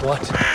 What?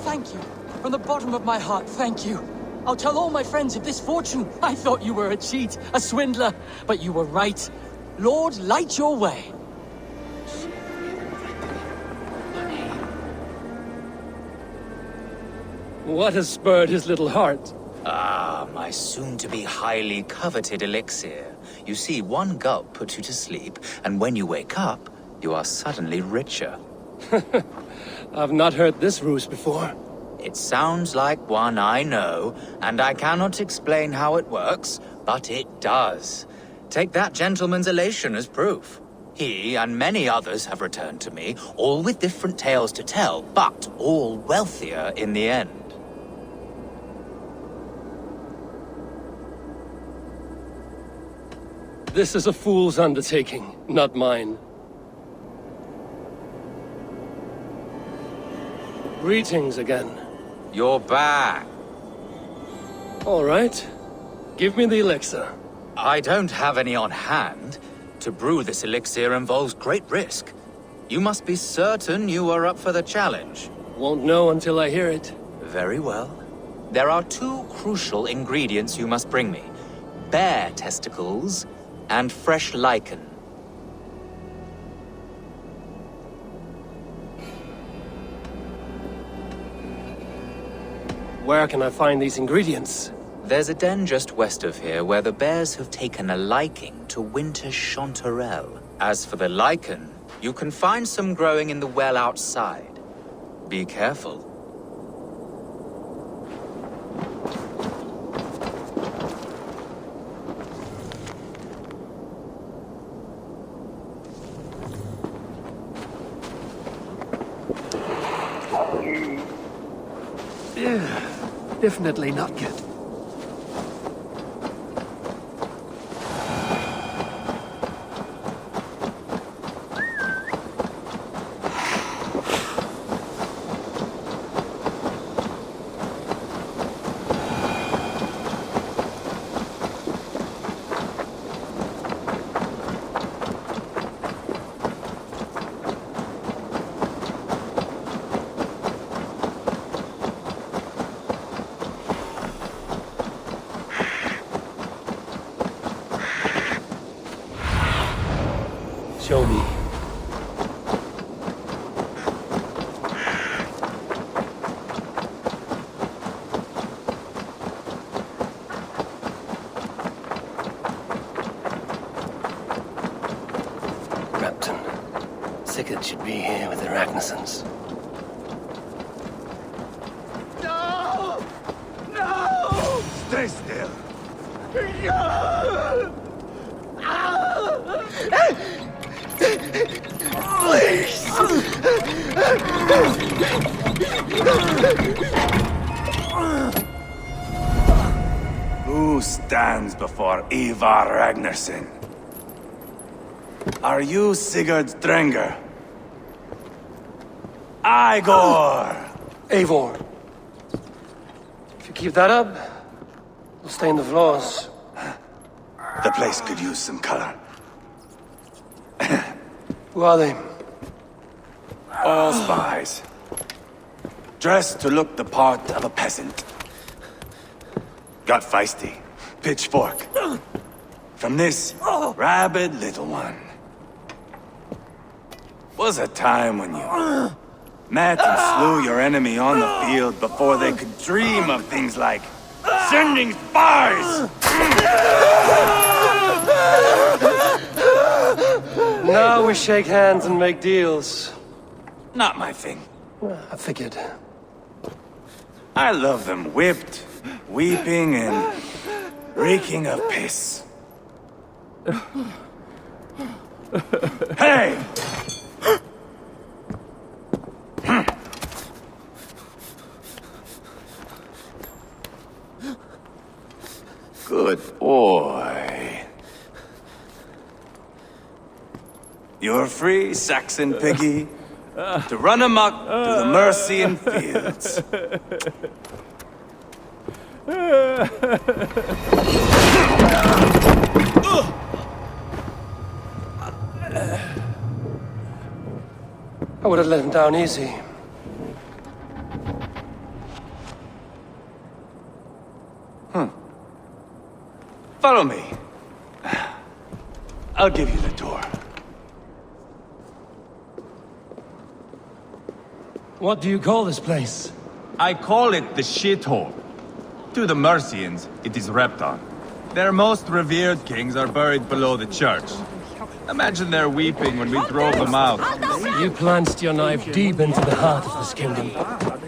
Thank you. From the bottom of my heart, thank you. I'll tell all my friends of this fortune. I thought you were a cheat, a swindler, but you were right. Lord, light your way. What has spurred his little heart? Ah, my soon-to-be highly coveted elixir. You see, one gulp puts you to sleep, and when you wake up, you are suddenly richer. I've not heard this ruse before. It sounds like one I know, and I cannot explain how it works, but it does. Take that gentleman's elation as proof. He and many others have returned to me, all with different tales to tell, but all wealthier in the end. This is a fool's undertaking, not mine. Greetings again. You're back. All right. Give me the elixir. I don't have any on hand. To brew this elixir involves great risk. You must be certain you are up for the challenge. Won't know until I hear it. Very well. There are two crucial ingredients you must bring me. Bear testicles and fresh lichen. Where can I find these ingredients? There's a den just west of here where the bears have taken a liking to winter chanterelle. As for the lichen, you can find some growing in the well outside. Be careful. Definitely not good. Sigurd should be here with the Ragnarsons. No! No! Stay still. Who stands before Ivar Ragnarsson? Are you Sigurd Drenger? Igor! Eivor. If you keep that up, we'll stain the floors. The place could use some color. Who are they? All spies. Dressed to look the part of a peasant. Got feisty. Pitchfork. From this rabid little one. Was a time when you met and slew your enemy on the field before they could dream of things like sending spies! Now we shake hands and make deals. Not my thing. I figured. I love them whipped, weeping, and reeking of piss. Hey! Good boy. You're free, Saxon piggy, to run amok through the Mercian fields. I would have let him down easy. Follow me. I'll give you the tour. What do you call this place? I call it the shithole. To the Mercians, it is Repton. Their most revered kings are buried below the church. Imagine their weeping when we drove them out. You plunged your knife deep into the heart of this kingdom.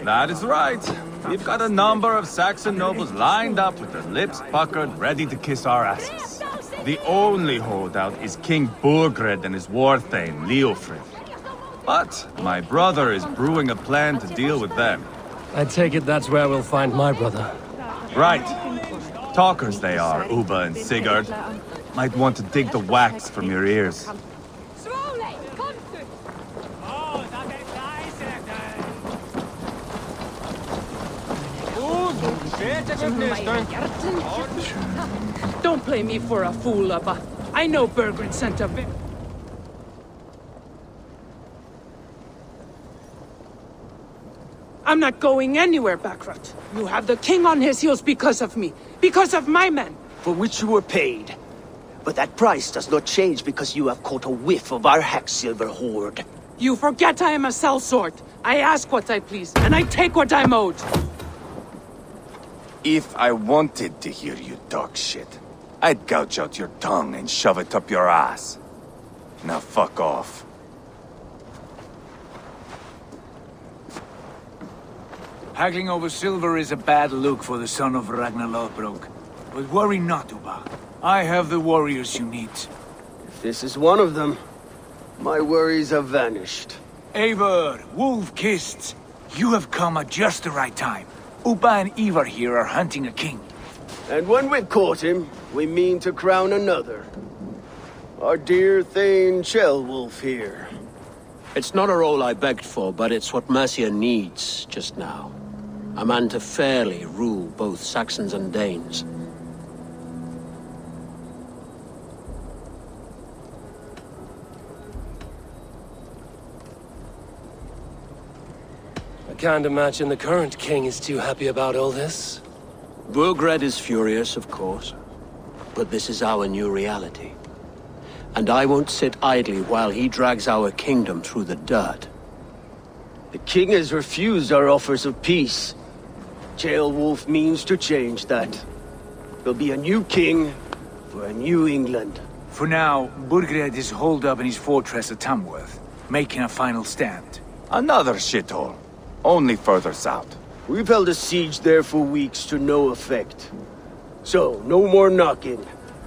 That is right. We've got a number of Saxon nobles lined up with their lips puckered, ready to kiss our asses. The only holdout is King Burgred and his war thane, Leofrith. But my brother is brewing a plan to deal with them. I take it that's where we'll find my brother. Right. Talkers they are, Uba and Sigurd. Might want to dig the wax from your ears. Don't play me for a fool, Abba. I know Bergred sent a bit. I'm not going anywhere, Backrot. You have the king on his heels because of me. Because of my men. For which you were paid. But that price does not change because you have caught a whiff of our Hacksilver hoard. You forget I am a sellsword. I ask what I please, and I take what I'm owed. If I wanted to hear you talk shit, I'd gouge out your tongue and shove it up your ass. Now fuck off. Haggling over silver is a bad look for the son of Ragnar Lothbrok. But worry not, Uba. I have the warriors you need. If this is one of them, my worries have vanished. Eivor, Wolf-Kissed, you have come at just the right time. Uba and Ivar here are hunting a king. And when we've caught him, we mean to crown another. Our dear Thane Ceolwulf here. It's not a role I begged for, but it's what Mercia needs just now. A man to fairly rule both Saxons and Danes. I can't imagine the current king is too happy about all this. Burgred is furious, of course. But this is our new reality. And I won't sit idly while he drags our kingdom through the dirt. The king has refused our offers of peace. Ceolwulf means to change that. There'll be a new king for a new England. For now, Burgred is holed up in his fortress at Tamworth. making a final stand. Another shithole. Only further south. We've held a siege there for weeks to no effect. So, no more knocking.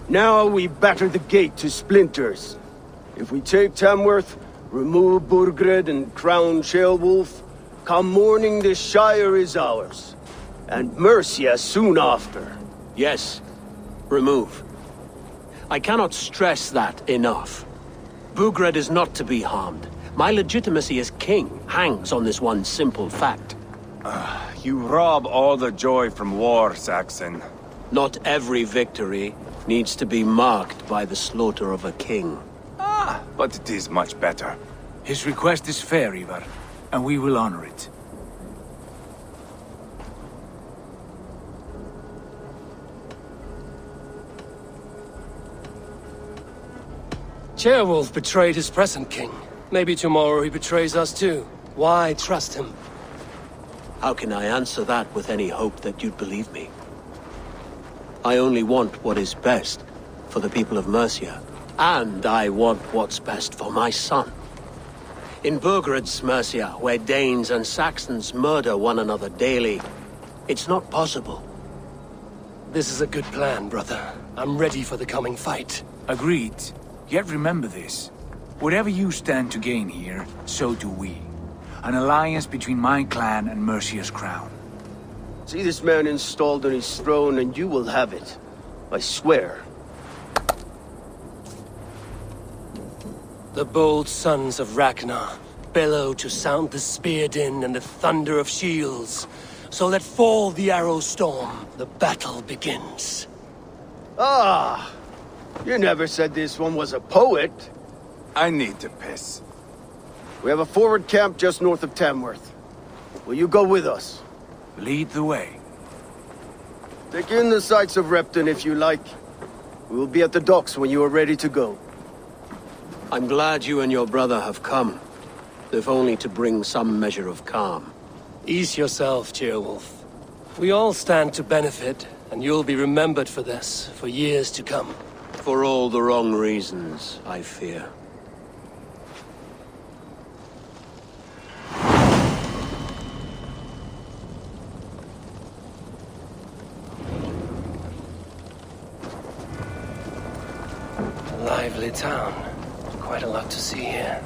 Now we batter the gate to splinters. If we take Tamworth, remove Burgred and crown Ceolwulf, come morning the Shire is ours. And Mercia soon after. Yes, remove. I cannot stress that enough. Burgred is not to be harmed. My legitimacy as king hangs on this one simple fact. You rob all the joy from war, Saxon. Not every victory needs to be marked by the slaughter of a king. But it is much better. His request is fair, Ivar, and we will honor it. Ceolwulf betrayed his present king. Maybe tomorrow he betrays us too. Why trust him? How can I answer that with any hope that you'd believe me? I only want what is best for the people of Mercia. And I want what's best for my son. In Burgred's Mercia, where Danes and Saxons murder one another daily, it's not possible. This is a good plan, brother. I'm ready for the coming fight. Agreed. Yet remember this. Whatever you stand to gain here, so do we. An alliance between my clan and Mercia's crown. See this man installed on his throne and you will have it. I swear. The bold sons of Ragnar bellow to sound the spear din and the thunder of shields. So let fall the arrow storm. The battle begins. Ah! You never said this one was a poet. I need to piss. We have a forward camp just north of Tamworth. Will you go with us? Lead the way. Take in the sights of Repton if you like. We will be at the docks when you are ready to go. I'm glad you and your brother have come, if only to bring some measure of calm. Ease yourself, Ceolwulf. We all stand to benefit, and you'll be remembered for this for years to come. For all the wrong reasons, I fear. Lively town. Quite a lot to see here.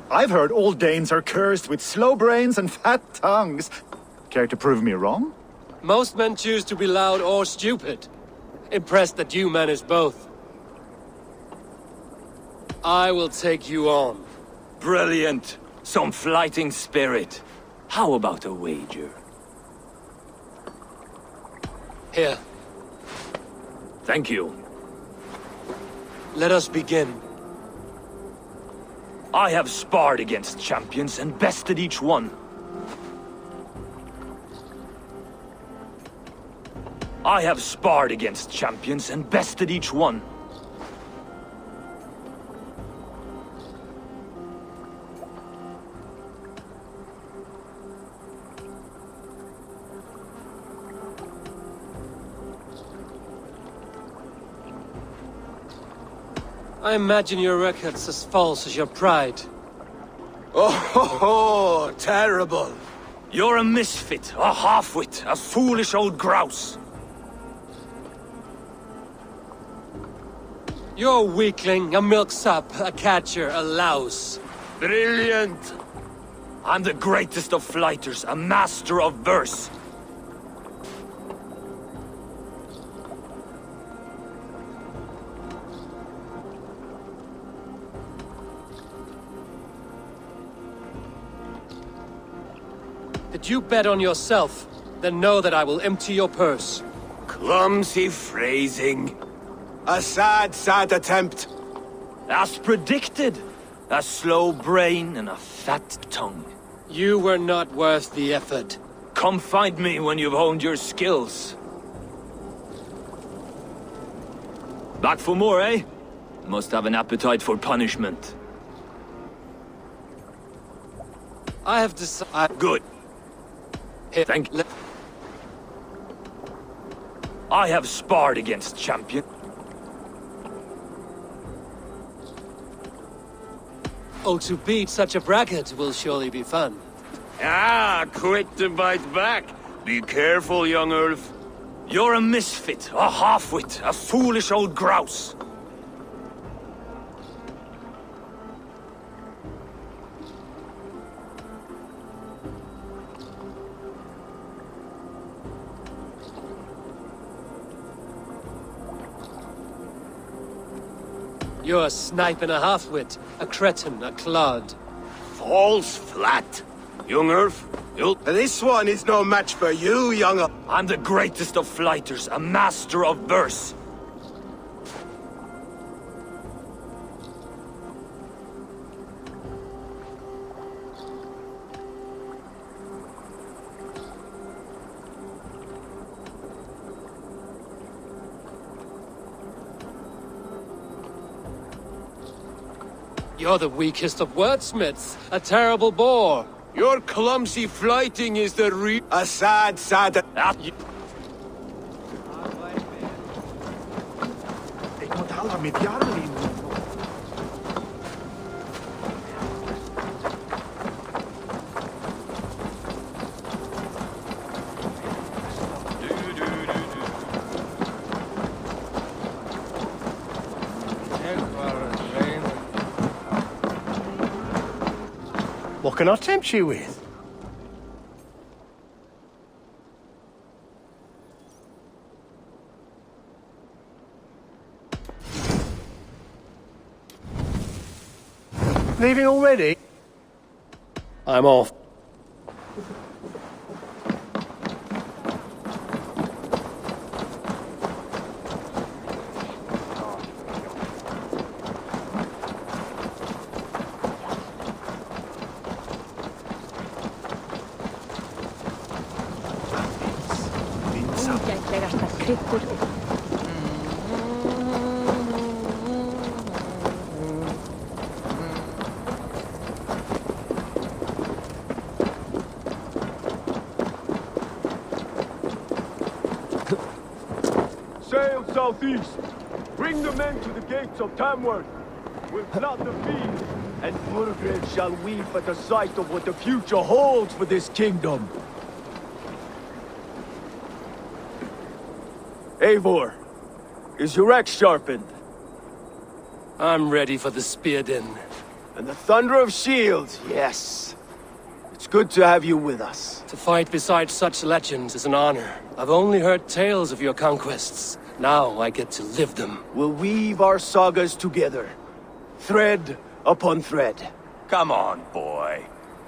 I've heard all Danes are cursed with slow brains and fat tongues. Care to prove me wrong? Most men choose to be loud or stupid. Impressed that you manage both. I will take you on. Brilliant. Some fighting spirit. How about a wager? Here. Thank you. Let us begin. I have sparred against champions and bested each one. I have sparred against champions and bested each one. I imagine your record's as false as your pride. Oh, terrible. You're a misfit, a half-wit, a foolish old grouse. You're a weakling, a milksop, a catcher, a louse. Brilliant! I'm the greatest of flighters, a master of verse. Did you bet on yourself? Then know that I will empty your purse. Clumsy phrasing. A sad, sad attempt. As predicted, a slow brain and a fat tongue. You were not worth the effort. Come find me when you've honed your skills. Back for more, eh? Must have an appetite for punishment. I have decided. Good. Thank you. I have sparred against champion. Oh, to beat such a bracket will surely be fun. Ah, quick to bite back. Be careful, young Ulf. You're a misfit, a half-wit, a foolish old grouse. You're a snipe and a half-wit, a cretin, a clod. Falls flat. Young Ulf, this one is no match for you, young. I'm the greatest of flighters, a master of verse. You're the weakest of wordsmiths, a terrible bore. Your clumsy flighting is the a sad, sad. What can I tempt you with? Leaving already? I'm off. Sail southeast. Bring the men to the gates of Tamworth. We'll flood the field, and Burgred shall weep at the sight of what the future holds for this kingdom. Eivor, is your axe sharpened? I'm ready for the spear din. And the thunder of shields, yes. It's good to have you with us. To fight beside such legends is an honor. I've only heard tales of your conquests. Now I get to live them. We'll weave our sagas together, thread upon thread. Come on, boy.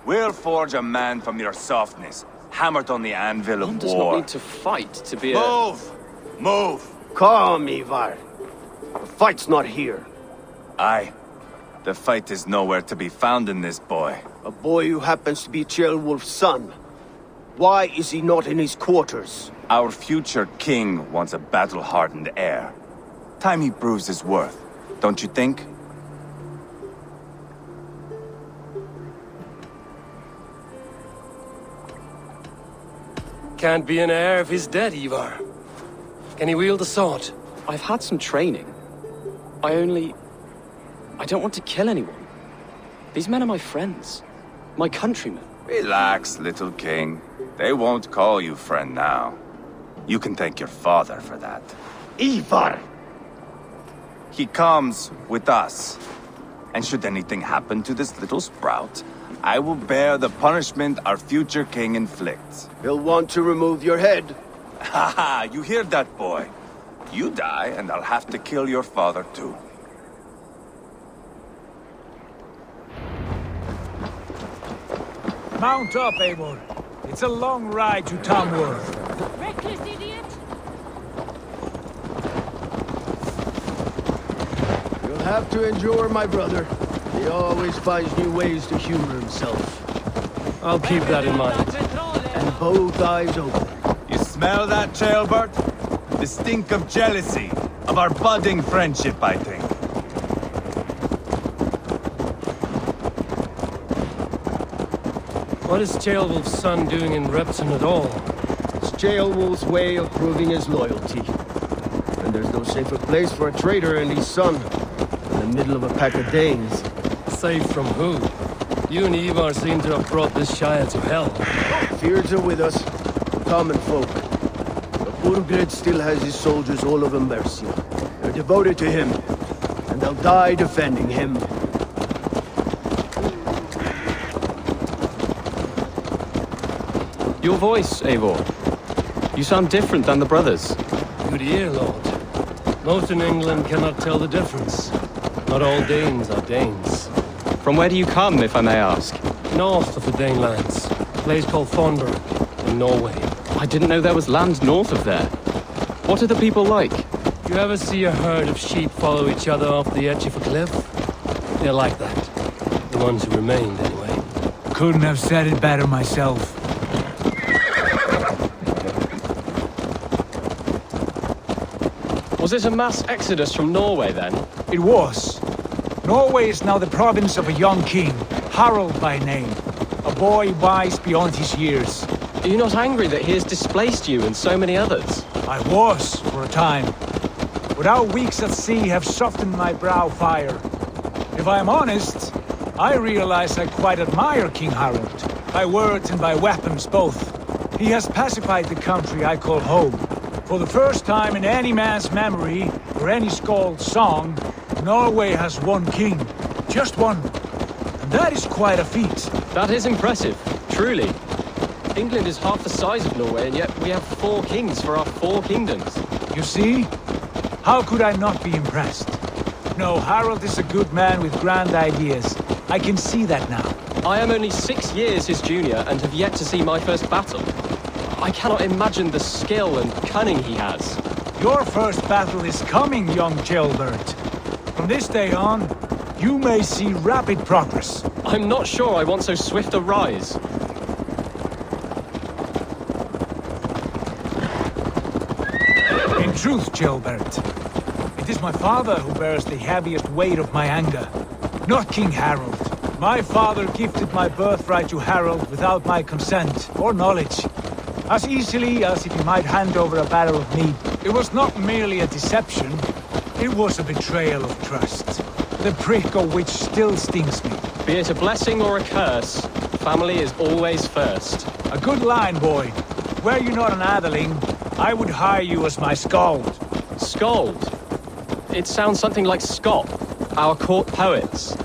We'll forge a man from your softness, hammered on the anvil of One does war. not need to fight to be Move! Move! Calm, Ivar. The fight's not here. Aye. The fight is nowhere to be found in this boy. A boy who happens to be Ceolwulf's son. Why is he not in his quarters? Our future king wants a battle-hardened heir. Time he proves his worth, don't you think? Can't be an heir if he's dead, Ivar. Can he wield a sword? I've had some training. I don't want to kill anyone. These men are my friends. My countrymen. Relax, little king. They won't call you friend now. You can thank your father for that. Ivar! He comes with us. And should anything happen to this little sprout, I will bear the punishment our future king inflicts. He'll want to remove your head. Haha, you hear that, boy? You die, and I'll have to kill your father, too. Mount up, Eivor. It's a long ride to Tamworth. Reckless idiot! You'll have to endure, my brother. He always finds new ways to humor himself. I'll keep that in mind. And both eyes open. You smell that, Ceolbert? The stink of jealousy, of our budding friendship, I think. What is Ceolwulf's son doing in Repton at all? It's Ceolwulf's way of proving his loyalty. And there's no safer place for a traitor and his son than the middle of a pack of Danes. Safe from who? You and Ivar seem to have brought this Shire to hell. Fears are with us, common folk. But Burgred still has his soldiers all over Mercia. They're devoted to him, and they'll die defending him. Your voice, Eivor. You sound different than the brothers. Good ear, Lord. Most in England cannot tell the difference. Not all Danes are Danes. From where do you come, if I may ask? North of the Danelands. A place called Thornburg, in Norway. I didn't know there was land north of there. What are the people like? You ever see a herd of sheep follow each other off the edge of a cliff? They're like that. The ones who remained, anyway. Couldn't have said it better myself. Was it a mass exodus from Norway, then? It was. Norway is now the province of a young king, Harald by name. A boy wise beyond his years. Are you not angry that he has displaced you and so many others? I was, for a time. But our weeks at sea have softened my brow fire. If I am honest, I realize I quite admire King Harald. By words and by weapons both. He has pacified the country I call home. For the first time in any man's memory, or any skald's song, Norway has one king. Just one. And that is quite a feat. That is impressive, truly. England is half the size of Norway, and yet we have 4 kings for our 4 kingdoms. You see? How could I not be impressed? No, Harald is a good man with grand ideas. I can see that now. I am only 6 years his junior and have yet to see my first battle. I cannot imagine the skill and cunning he has. Your first battle is coming, young Ceolbert. From this day on, you may see rapid progress. I'm not sure I want so swift a rise. In truth, Ceolbert, it is my father who bears the heaviest weight of my anger, not King Harald. My father gifted my birthright to Harald without my consent or knowledge. As easily as if he might hand over a barrel of mead. It was not merely a deception, it was a betrayal of trust. The prick of which still stings me. Be it a blessing or a curse, family is always first. A good line, boy. Were you not an atheling, I would hire you as my skald. Skald? It sounds something like Scott, our court poets.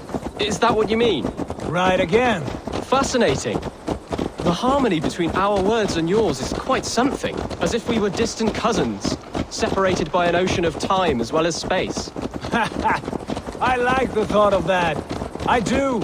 Is that what you mean? Right again. Fascinating. The harmony between our words and yours is quite something. As if we were distant cousins, separated by an ocean of time as well as space. I like the thought of that. I do.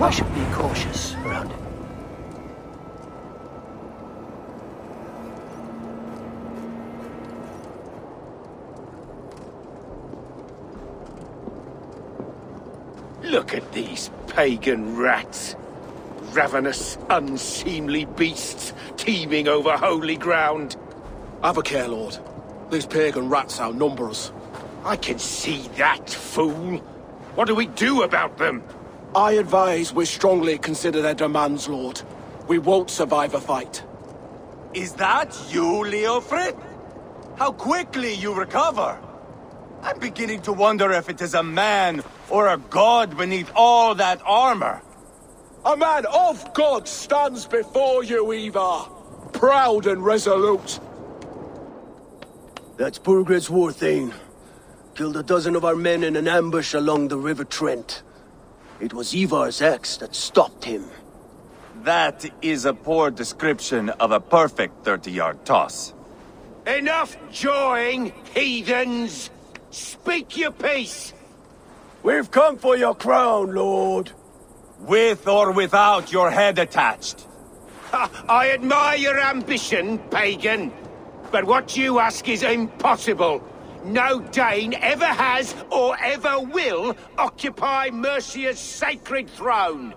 I should be cautious around him. Look at these pagan rats. Ravenous, unseemly beasts teeming over holy ground. Have a care, Lord. These pagan rats outnumber us. I can see that, fool. What do we do about them? I advise we strongly consider their demands, Lord. We won't survive a fight. Is that you, Leofrid? How quickly you recover! I'm beginning to wonder if it is a man or a god beneath all that armor. A man of God stands before you, Ivar. Proud and resolute. That's Burgred's Warthane. Killed a dozen of our men in an ambush along the River Trent. It was Ivar's axe that stopped him. That is a poor description of a perfect 30-yard toss. Enough jawing, heathens! Speak your piece! We've come for your crown, Lord. With or without your head attached. I admire your ambition, pagan. But what you ask is impossible. No Dane ever has or ever will occupy Mercia's sacred throne.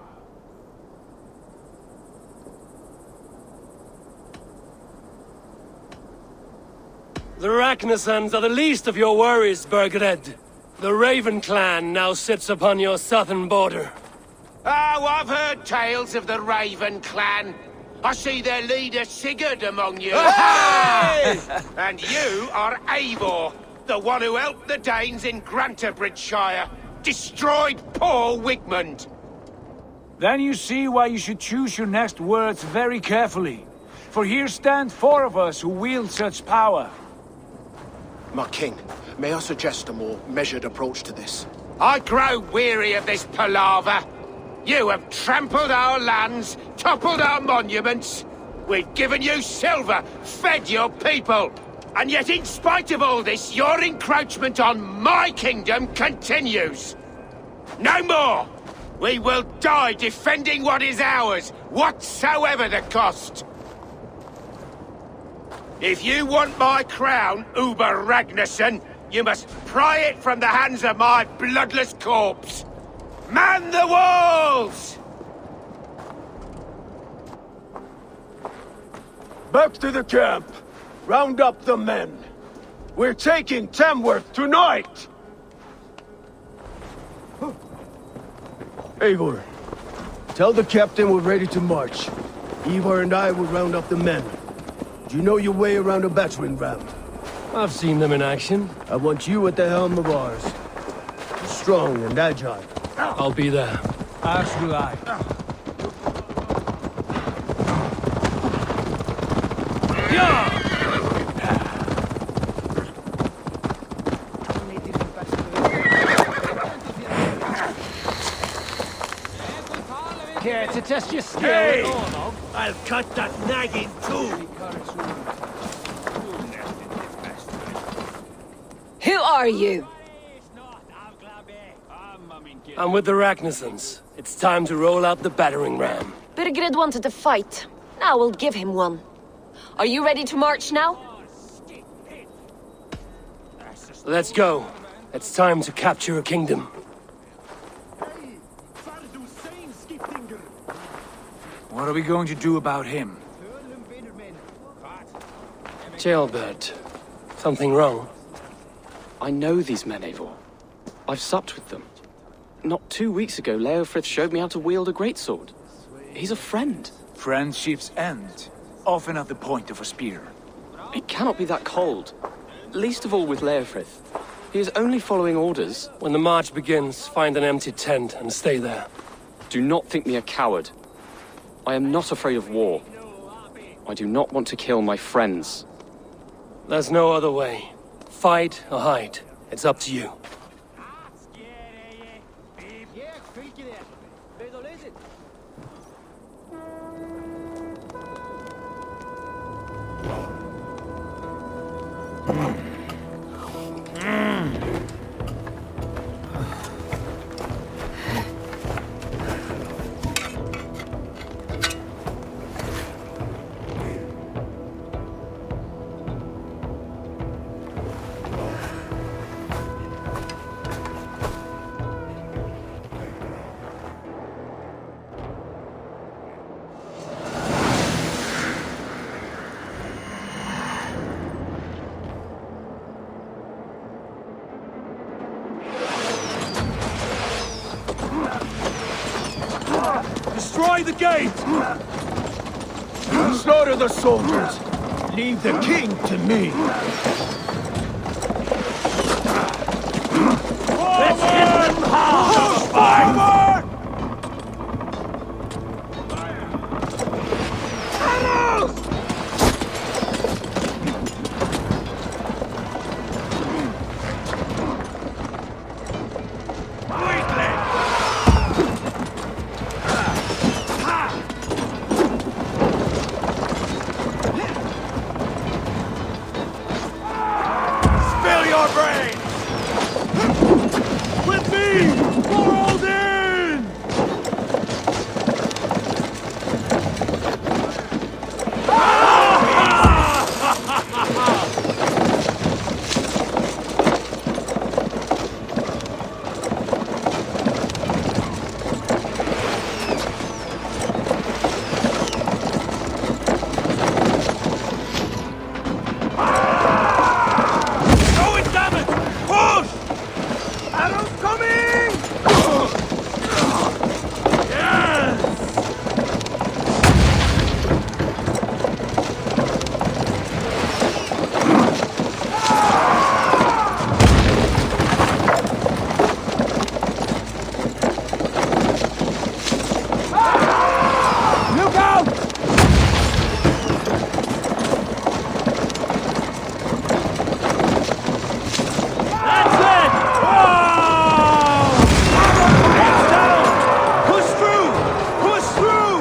The Ragnarsons are the least of your worries, Burgred. The Raven clan now sits upon your southern border. Oh, I've heard tales of the Raven clan. I see their leader Sigurd among you. Hey! And you are Eivor, the one who helped the Danes in Grantabridgeshire, destroyed poor Wigmund. Then you see why you should choose your next words very carefully. For here stand 4 of us who wield such power. My king, may I suggest a more measured approach to this? I grow weary of this palaver. You have trampled our lands, toppled our monuments. We've given you silver, fed your people. And yet in spite of all this, your encroachment on my kingdom continues. No more! We will die defending what is ours, whatsoever the cost. If you want my crown, Uber Ragnarsson, you must pry it from the hands of my bloodless corpse. Man the walls! Back to the camp. Round up the men. We're taking Tamworth tonight! Eivor, tell the captain we're ready to march. Ivar and I will round up the men. Do you know your way around a battering ram? I've seen them in action. I want you at the helm of ours. Strong and agile. I'll be there. As will I. Care to test your skill? Hey! I'll cut that nagging too! Who are you? I'm with the Ragnarsons. It's time to roll out the battering ram. Burgred wanted to fight. Now we'll give him one. Are you ready to march now? Let's go. It's time to capture a kingdom. What are we going to do about him? Jailbird. Something wrong? I know these men, Eivor. I've supped with them. Not 2 weeks ago, Leofrith showed me how to wield a greatsword. He's a friend. Friendships end, often at the point of a spear. It cannot be that cold. Least of all with Leofrith. He is only following orders. When the march begins, find an empty tent and stay there. Do not think me a coward. I am not afraid of war. I do not want to kill my friends. There's no other way. Fight or hide. It's up to you. Destroy the gate! Slaughter the soldiers! Leave the king to me! Let's hit them hard! Forward! Arrows! Spill your brains! With me! Fold in! Go it, damn it! Push! Arrows coming! Yes! Look out! That's it! Whoa! Hands down! Push through! Push through!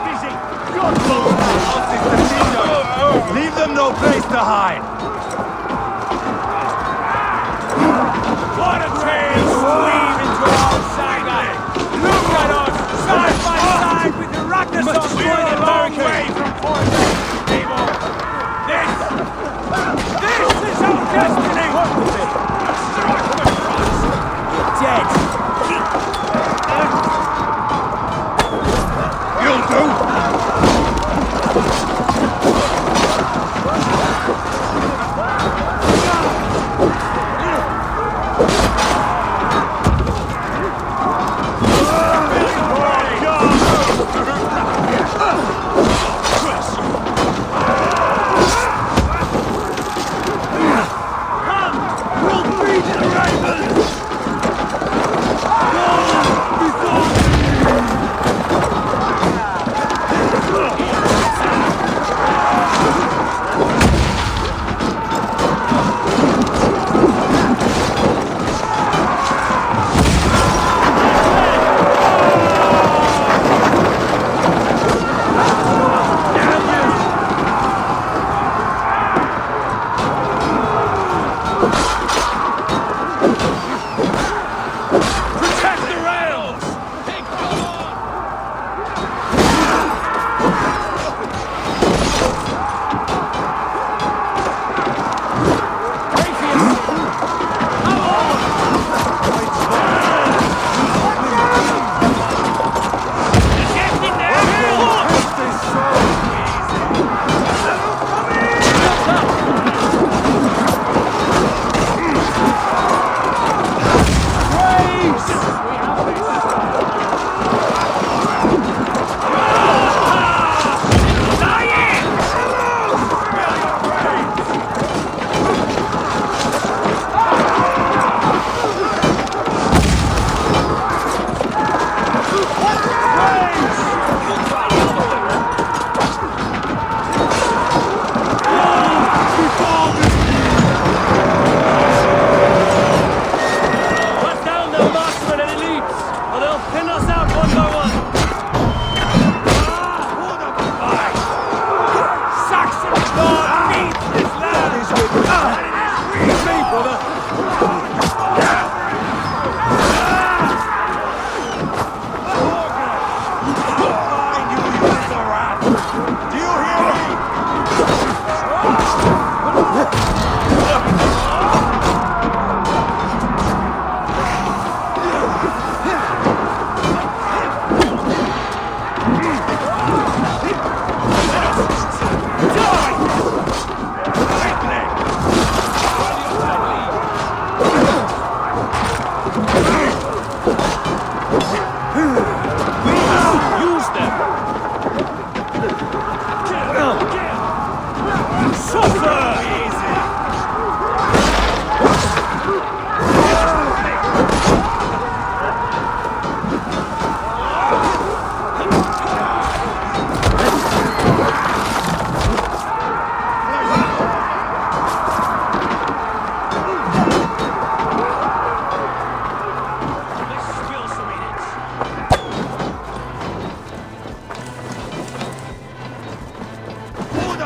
Busy! You're close! Leave them no place to hide! What a trail! Weave into our saga! Look at us! Side by side with the Ragnarok! We're a long way from fortune, people! This is our destiny! You're dead! You'll do!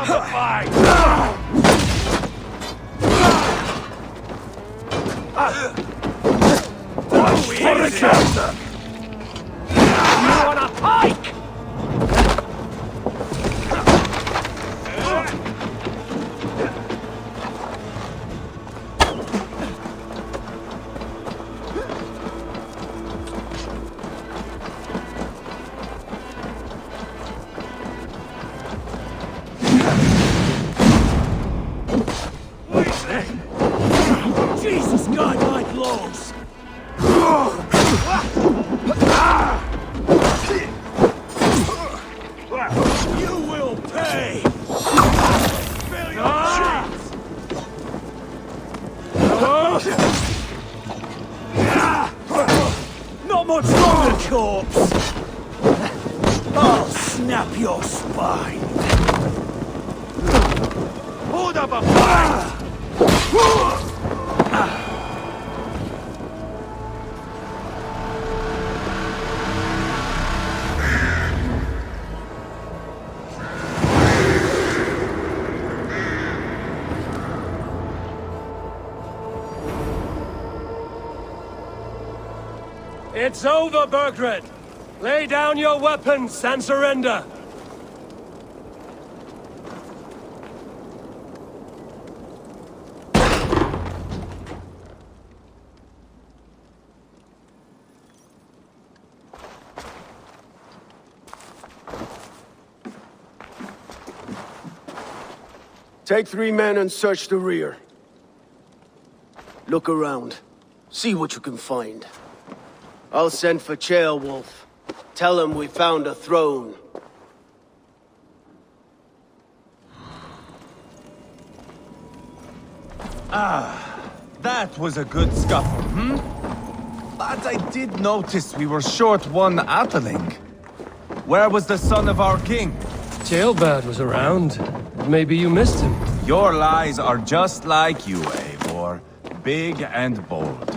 of the fight! For the captain! You on a pike! Jesus, God, my blows! You will pay! Feel your cheeks! Not much longer, corpse! I'll snap your spine! Hold up a fight! It's over, Burgred! Lay down your weapons and surrender! Take 3 men and search the rear. Look around. See what you can find. I'll send for Ceolwulf. Tell him we found a throne. That was a good scuffle, But I did notice we were short one Atheling. Where was the son of our king? Ceolbert was around. Maybe you missed him. Your lies are just like you, Eivor. Big and bold.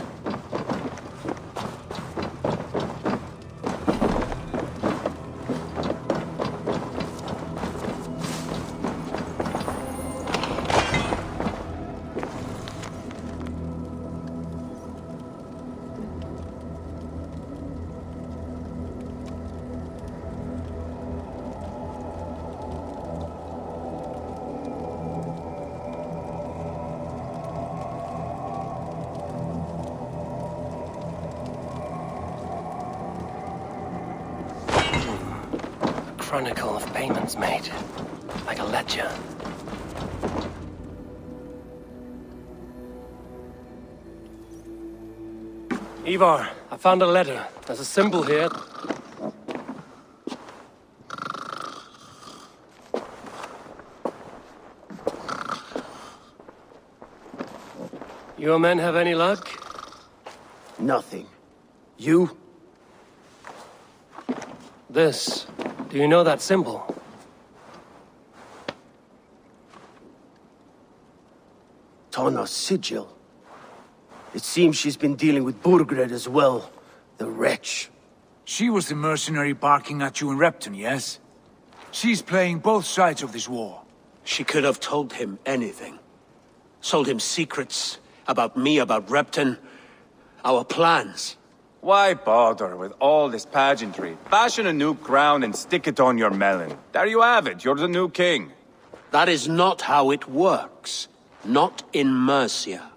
Chronicle of payments made. Like a ledger. Ivar, I found a letter. There's a symbol here. Your men have any luck? Nothing. You? This. Do you know that symbol? Tana's sigil. It seems she's been dealing with Burgred as well. The wretch. She was the mercenary barking at you in Repton, yes? She's playing both sides of this war. She could have told him anything. Sold him secrets about me, about Repton, our plans. Why bother with all this pageantry? Fashion a new crown and stick it on your melon. There you have it, you're the new king. That is not how it works. Not in Mercia.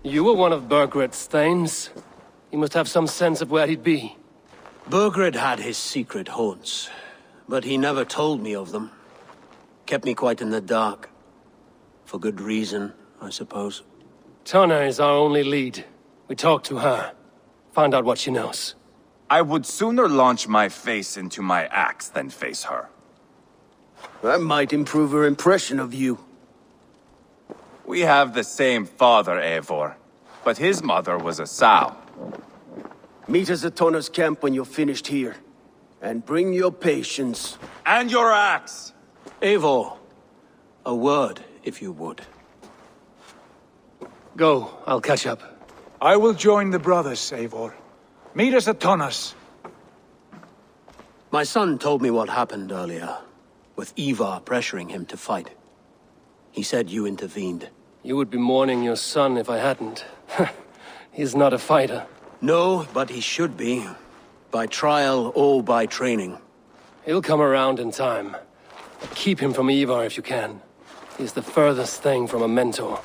You were one of Burgred's thanes. You must have some sense of where he'd be. Burgred had his secret haunts, but he never told me of them. Kept me quite in the dark. For good reason, I suppose. Tana is our only lead. We talk to her. Find out what she knows. I would sooner launch my face into my axe than face her. That might improve her impression of you. We have the same father, Eivor, but his mother was a sow. Meet us at Tana's camp when you're finished here. And bring your patience. And your axe! Eivor, a word, if you would. Go, I'll catch up. I will join the brothers, Eivor. Meet us at Tonnas. My son told me what happened earlier, with Ivar pressuring him to fight. He said you intervened. You would be mourning your son if I hadn't. He's not a fighter. No, but he should be. By trial or by training. He'll come around in time. Keep him from Ivar if you can. He's the furthest thing from a mentor.